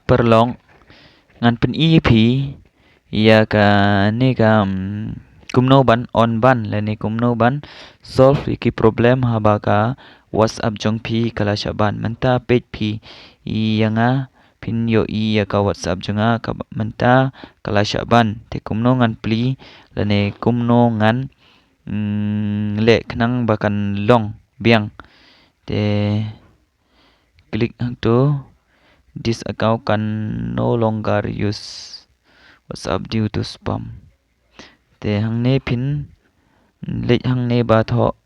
perlong ngan pen EP ya ka ni ka kumno ban on ban la ni kumno ban solve ki problem haba ka WhatsApp jong phi kala shaban manta page phi yanga pin yo ya ka WhatsApp jonga ka manta kala shaban te kumno ngan pli la ni kumno ngan le khnang bakan long biang te klik hang to this account can no longer use WhatsApp due to spam te hang ne pin le hang ne ba tho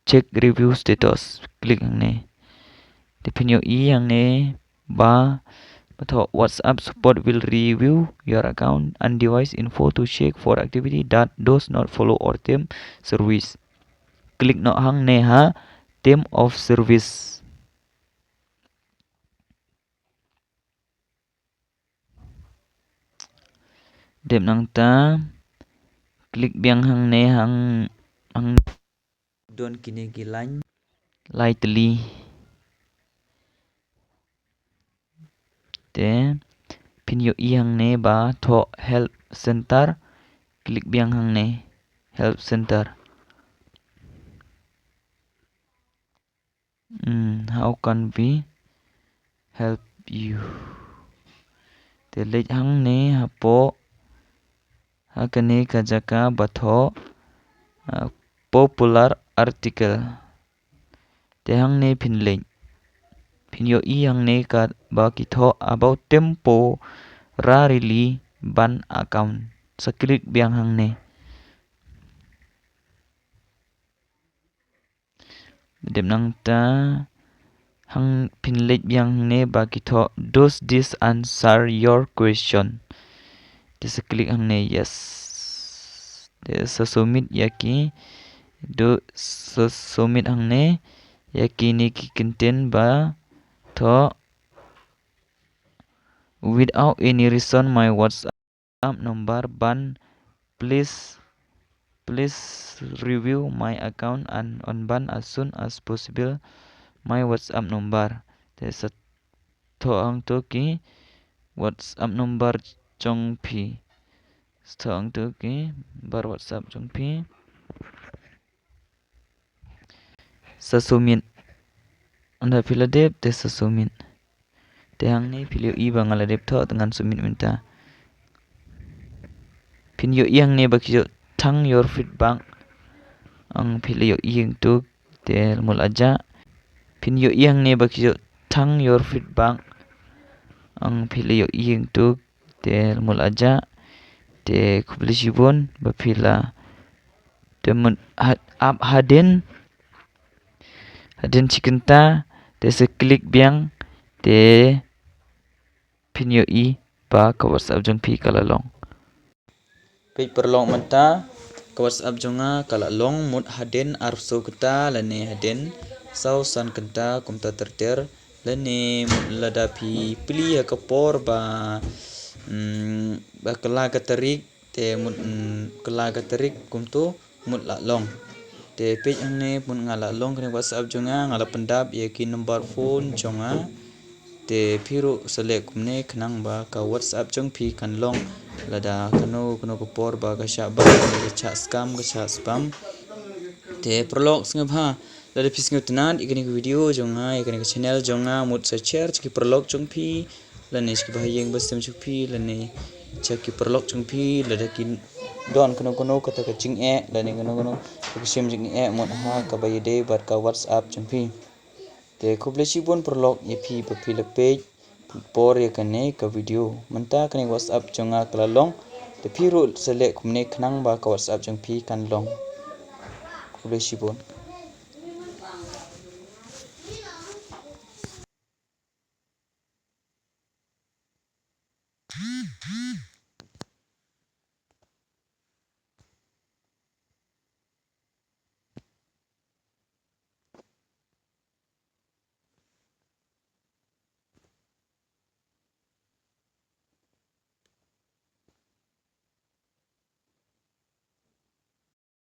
check review status klik hang ne te pin yo hang ne ba tho WhatsApp support will review your account and device info to check for activity that does not follow or term service klik no hang ne ha term of service dem nang ta klik biang hang ne hang don kini gilan lightly te pin yo hang ne ba tho help center klik biang hang ne help center how can we help you te lek hang ne hapo hakane ka jaka batho popular article te hang ne pin link pin yo hang ne ka ba ki tho about tempo rarely ban account sa klik biang hang ne dem nang ta hang pin lek biang ne ba ki tho does this answer your question te sa klik hang ne yes te sa submit yaki do sa submit hang ne yaki ni ki content ba tho without any reason my WhatsApp number ban please review my account and unban as soon as possible my WhatsApp number te sa tho hang to ki WhatsApp number chong phi tho hang to ki bar WhatsApp chong phi sa submit anda pila dep te sa submit te hang ni pilio I bangala dep tho dengan submit minta pin yo hang ne bakjo thang your feedback ang pilio I tu te mul aja pin yo hang ne bakjo thang your feedback ang pilio I tu te mul aja te kublisibon bapila te up haden cikenta te se klik biang te pin yo I ba ka WhatsApp jong phi kala long page perlong menta ka WhatsApp jonga kala long mut haden arso kita lane haden sau san kenta kumta terter lane lada phi pli ka por ba kala ka tarik te mut kala ka tarik kumtu mut la long te page ang ne pun ngala long kene WhatsApp jonga ngala pendap ye ki number phone jonga te phiru select kumne khnang ba ka WhatsApp jong phi kan long lada kano ko por ba ka sha ba ka cha scam ka cha spam te prolog sngab ha lada phis ngot nan ikani video jonga ikani channel jonga mut sa share ki prolog jong phi lane ki ba yeng ba sem jong phi lane cha ki prolog jong phi lada ki don kono kata ka ching e lane kono ka sem jing e mot ha ka ba yede bar ka WhatsApp jong phi te kublesi bon prolog ye phi ba phi la page por ye kane ka video manta kane WhatsApp jonga kala long te phiru select kumne khnang ba ka WhatsApp jong phi kan long kublesi bon